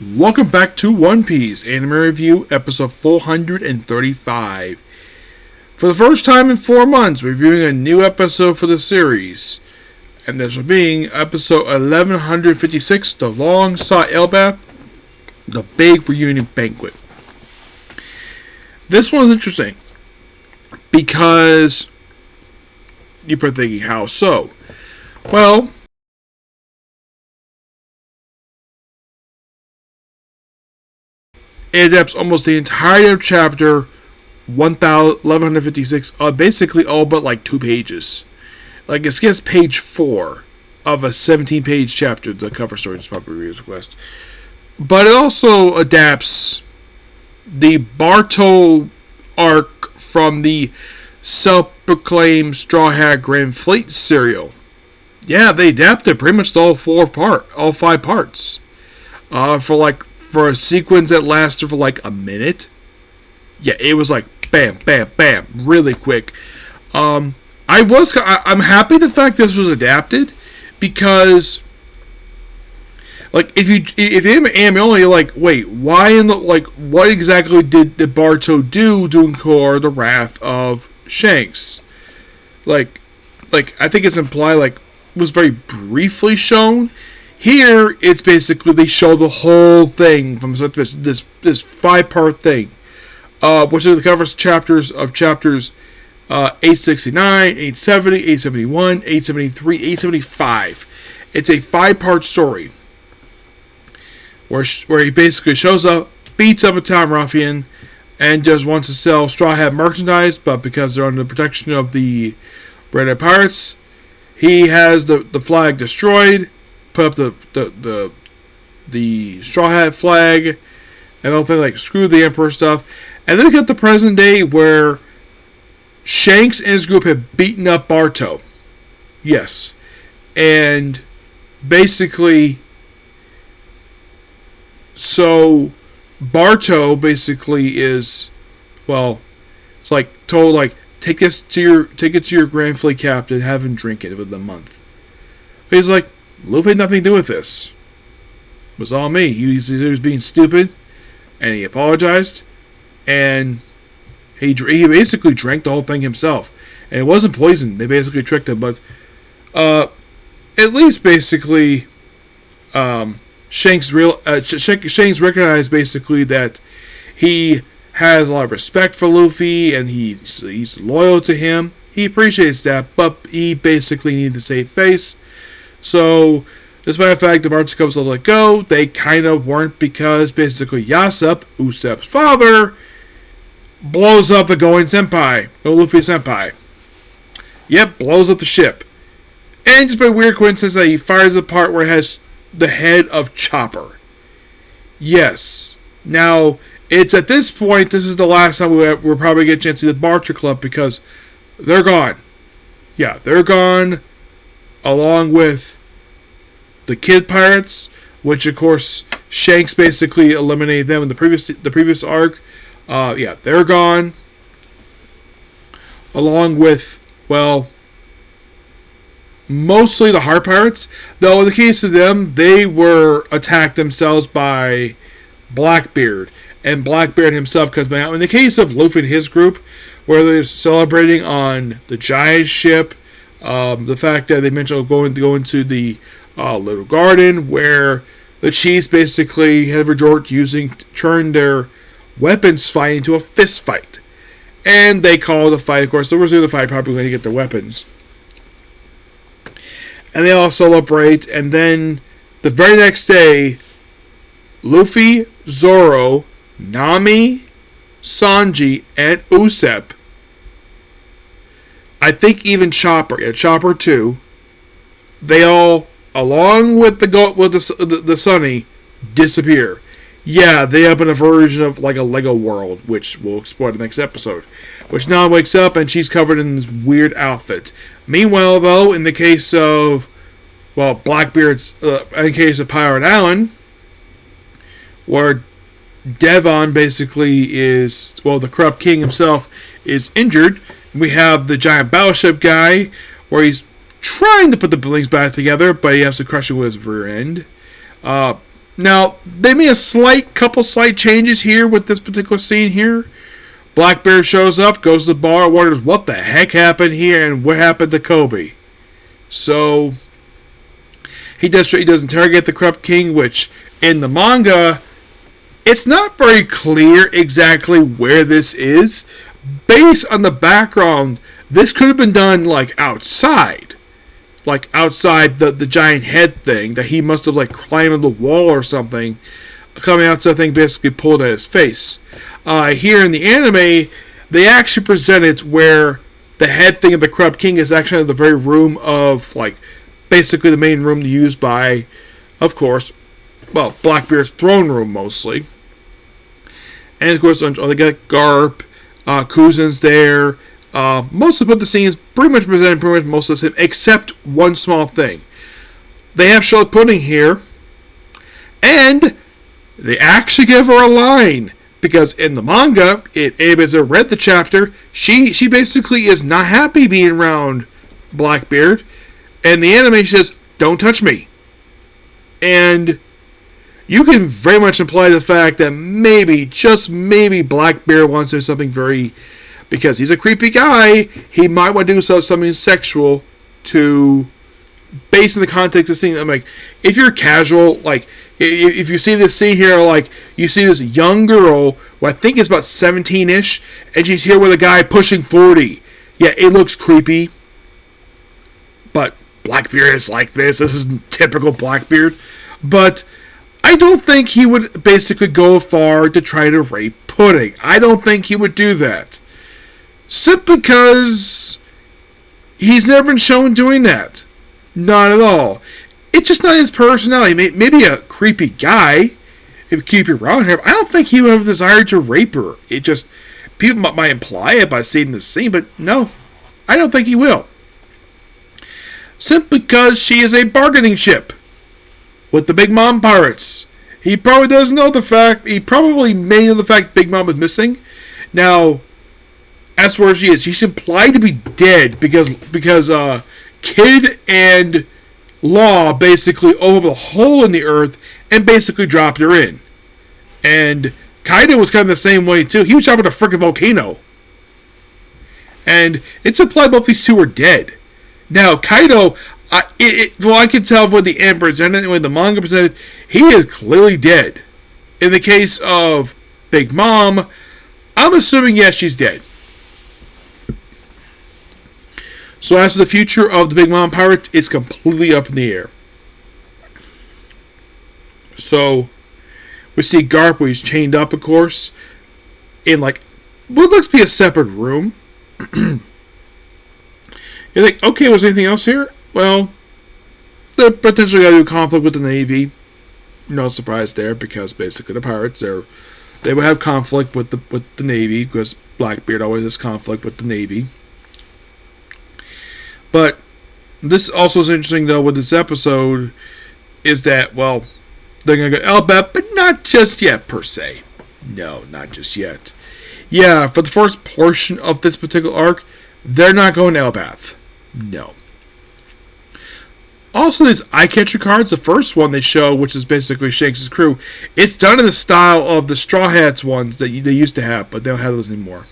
Welcome back to One Piece Anime Review, episode 435. For the first time in 4 months, reviewing a new episode for the series. And this will be episode 1156, the long sought Elbaph, the big reunion banquet. This one's interesting because you're probably thinking, how so? Well, it adapts almost the entirety of chapter 1156, basically all but like 2 pages. Like it skips page 4 of a 17-page chapter, the cover story is probably request. But it also adapts the Barto arc from the self-proclaimed Straw Hat Grand Fleet serial. Yeah, they adapted pretty much all 5 parts. For a sequence that lasted for like a minute. Yeah, it was like bam, bam, bam, really quick. I'm happy the fact this was adapted because, like, if you're anime only, you're like, wait, why what exactly did Barto do to incur the wrath of Shanks? Like I think it's implied, like, was very briefly shown. Here, it's basically they show the whole thing from this 5-part thing, which is the covers chapters 869, 870, 871, 873, 875. It's a 5-part story where he basically shows up, beats up a town ruffian, and just wants to sell Straw Hat merchandise, but because they're under the protection of the Red Hat Pirates, he has the flag destroyed. Put up the Straw Hat flag and all things like screw the Emperor stuff. And then we got the present day where Shanks and his group have beaten up Barto. Yes. And basically, so Barto basically is, well, it's like told, like, take it to your Grand Fleet captain, have him drink it within a month. But he's like, Luffy had nothing to do with this. It was all me. He was being stupid, and he apologized, and he basically drank the whole thing himself. And it wasn't poison. They basically tricked him, but at least basically Shanks recognized basically that he has a lot of respect for Luffy, and he's loyal to him. He appreciates that, but he basically needed to save face. So, despite the fact the Barto comes to let go, they kind of weren't, because basically Yasop, Usopp's father, blows up the Luffy Senpai. Yep, blows up the ship. And just by weird coincidence that he fires the part where it has the head of Chopper. Yes. Now, it's at this point, this is the last time we'll probably get a chance to see the Barter Club, because they're gone. Yeah, they're gone, along with the Kid Pirates, which of course Shanks basically eliminated them in the previous arc. Yeah, they're gone, along with, well, mostly the Heart Pirates. Though in the case of them, they were attacked themselves by Blackbeard, and Blackbeard himself comes back. In the case of Luffy and his group, where they're celebrating on the giant ship, the fact that they mentioned going to the little garden where the chiefs basically had resort to turn their weapons fight into a fist fight. And they call the fight, of course, the resume the fight, probably going to get their weapons. And they all celebrate, and then the very next day, Luffy, Zoro, Nami, Sanji, and Usopp, I think even Chopper too, they all, along with the Sunny, disappear. Yeah, they have been a version of like a Lego world, which we'll explore in the next episode. Which now wakes up and she's covered in this weird outfit. Meanwhile, though, in the case of, well, Blackbeard's, in the case of Pirate Island, where Devon basically is, well, the corrupt king himself is injured. We have the giant battleship guy, where he's trying to put the buildings back together, but he has to crush it with his rear end. Now, they made a couple slight changes here with this particular scene here. Blackbeard shows up, goes to the bar, wonders what the heck happened here and what happened to Kobe. So, he does interrogate the Corrupt King, which in the manga, it's not very clear exactly where this is. Based on the background, this could have been done like outside. Like outside the giant head thing that he must have like climbed on the wall or something. Coming out, so I think basically pulled at his face. Here in the anime, they actually present it where the head thing of the Corrupt King is actually in the very room of, like, basically the main room used by, of course, well, Blackbeard's throne room mostly. And of course, they got Garp, Kuzen's there. Most of the scenes pretty much presented pretty much most of the same, except one small thing. They have Charlotte Pudding here, and they actually give her a line. Because in the manga, anybody's that read the chapter, she basically is not happy being around Blackbeard. And the anime says, "Don't touch me." And you can very much imply the fact that maybe, just maybe, Blackbeard wants to do something very... Because he's a creepy guy, he might want to do something sexual to... Based on the context of the scene, I'm like, if you're casual, like... If you see this scene here, like, you see this young girl, who I think is about 17-ish, and she's here with a guy pushing 40. Yeah, it looks creepy. But Blackbeard is like this. This is typical Blackbeard. But I don't think he would basically go far to try to rape Pudding. I don't think he would do that. Simply because he's never been shown doing that. Not at all. It's just not his personality. Maybe a creepy guy, if you keep around him. I don't think he would have a desire to rape her. It just, people might imply it by seeing the scene, but no, I don't think he will. Simply because she is a bargaining chip with the Big Mom pirates. He probably doesn't know the fact. He probably may know the fact Big Mom is missing. Now, as far as she is, she's implied to be dead because Kid and Law basically opened a hole in the earth and basically dropped her in. And Kaido was kind of the same way too. He was dropping a freaking volcano. And it's implied both these two are dead. Now, Kaido, I can tell from the end presented, when the manga presented, he is clearly dead. In the case of Big Mom, I'm assuming, yes, she's dead. So as to the future of the Big Mom Pirates, it's completely up in the air. So, we see Garp, where he's chained up, of course, in, like, what looks to be a separate room. You think, okay, was anything else here? Well, they're potentially going to do conflict with the Navy. No surprise there, because basically the pirates, they would have conflict with the Navy, because Blackbeard always has conflict with the Navy. But this also is interesting, though, with this episode, is that, well, they're going to go Elbaph, but not just yet, per se. No, not just yet. Yeah, for the first portion of this particular arc, they're not going to Elbaph. No. Also, these eye-catcher cards, the first one they show, which is basically Shanks' crew, it's done in the style of the Straw Hats ones that they used to have, but they don't have those anymore.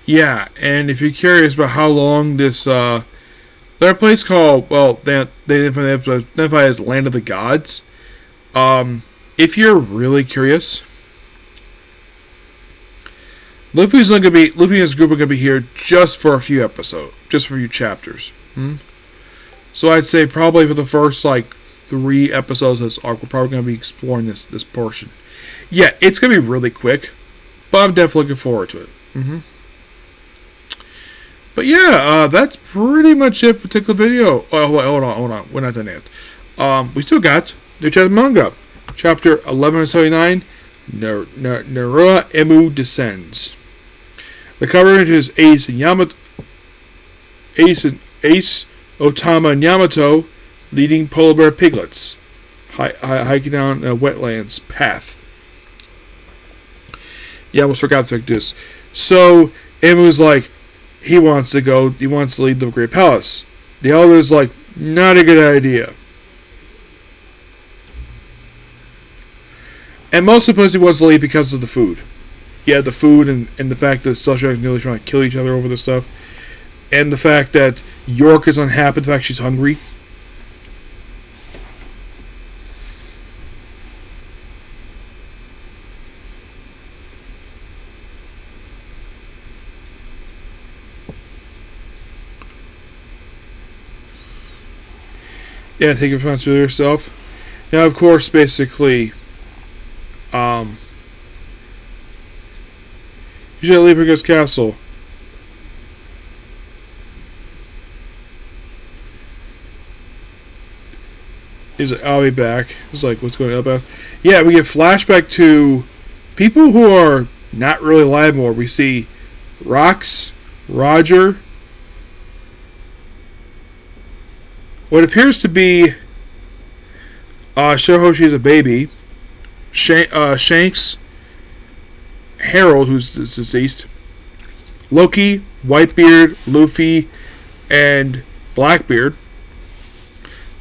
Yeah, and if you're curious about how long this, there's a place called, well, they identify as Land of the Gods. If you're really curious, Luffy and his group are gonna be here just for a few episodes, just for a few chapters. So I'd say probably for the first like 3 episodes of this arc, we're probably gonna be exploring this portion. Yeah, it's gonna be really quick, but I'm definitely looking forward to it. But yeah, that's pretty much it for this particular video. Oh, wait, hold on. We're not done yet. We still got the Chapter Manga. Chapter 1179, Nerona Emu Descends. The cover image is Ace Otama and Yamato leading polar bear piglets hiking down a wetlands path. Yeah, I almost forgot to do this. So Emu's like, he wants to lead the Great Palace. The elder's like, not a good idea. And mostly because he wants to leave because of the food. Yeah, the food and the fact that Celestial is nearly trying to kill each other over this stuff. And the fact that York is unhappy, the fact she's hungry. Yeah, take responsibility for yourself. Now, of course, basically, you should leave Librica's castle. He's like, I'll be back. It's like, what's going on, Elbaph? Yeah, we get flashback to people who are not really alive more. We see Rox, Roger, what appears to be Shirahoshi's a baby, Shanks, Harold, who's deceased, Loki, Whitebeard, Luffy, and Blackbeard,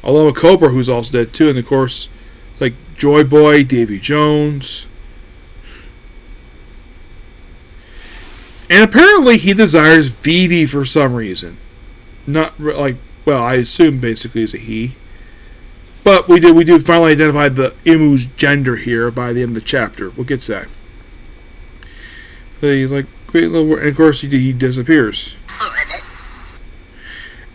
along with Cobra, who's also dead too, and of course, like Joy Boy, Davy Jones. And apparently he desires Vivi for some reason. Not like, well, I assume basically it's a he. But we do finally identify the Emu's gender here by the end of the chapter. We'll get to that. He's like, great little, and of course he disappears.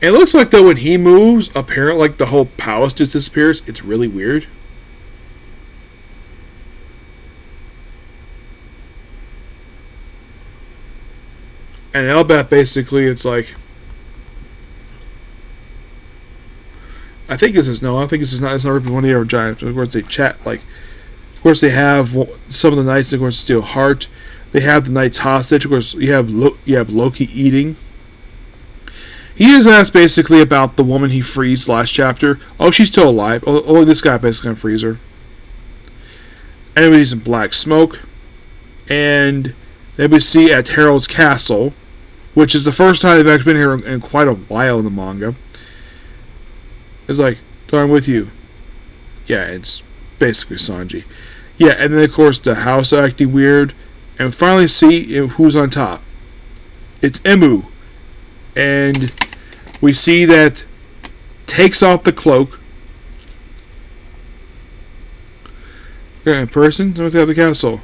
It looks like though when he moves, apparently like the whole palace just disappears. It's really weird. And Elbaph basically, it's like, I think this is no. I think this is not. It's not one of the other giants. Of course, they chat like. Of course, they have some of the knights. Of course, steal heart. They have the knights hostage. Of course, you have Loki eating. He is asked basically about the woman he frees last chapter. Oh, she's still alive. Only this guy basically can freeze her. Anybody's in black smoke, and then we see at Harold's castle, which is the first time they've actually been here in quite a while in the manga. It's like, so I'm with you. Yeah, it's basically Sanji. Yeah, and then of course the house acting weird. And we finally see who's on top. It's Emu. And we see that takes off the cloak. In person, so at the castle.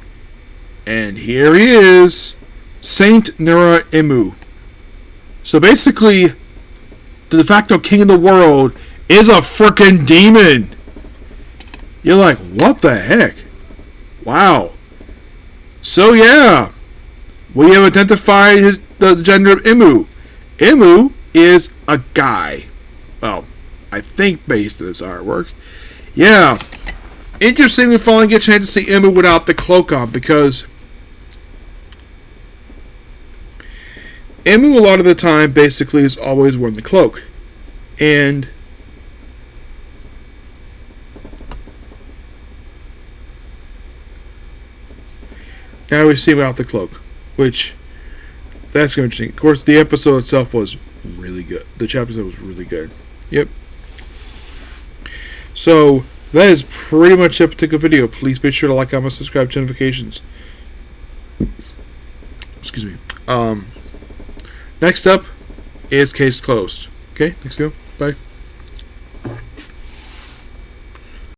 And here he is. Saint Nerona Emu. So basically, the de facto king of the world is a frickin' demon. You're like, what the heck? Wow. So yeah, we have identified the gender of Emu. Emu is a guy. Well, I think based on this artwork. Yeah. Interesting we finally get a chance to see Emu without the cloak on, because Emu a lot of the time basically is always wearing the cloak. And now we see without the cloak, which that's interesting. Of course, the episode itself was really good. The chapter was really good. Yep. So that is pretty much that particular video. Please be sure to like, comment, subscribe, turn notifications. Excuse me. Next up is case closed. Okay, next video. Bye.